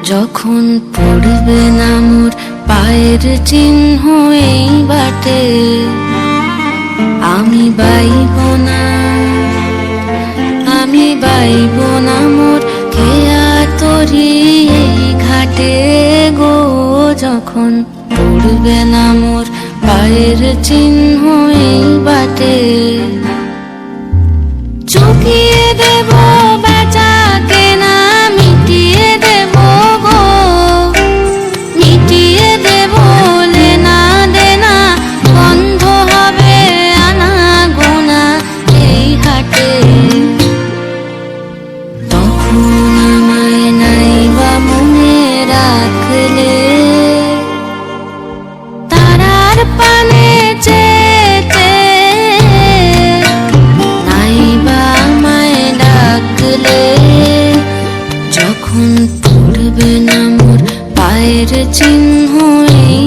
যখন পড়বে না মোর পায়ের চিহ্ন এই বাটে, আমি বাইব না, আমি বাইব না মোর খেয়া তরি এই ঘাটে গো। যখন পড়বে না মোর পায়ের চিহ্ন এই বাটে, চুকিয়ে দেব বেচা কেনা, মিটিয়ে দেব গো, মিটিয়ে দেব লেনা দেনা, বন্ধ হবে আনা গোনা এই হাটে। তখন আমায় নাইবা মনে রাখলে, তারার পানে চেতে নাইবা আমায় ডাকলে। যখন পড়বে না মোর পায়ের চিহ্ন এই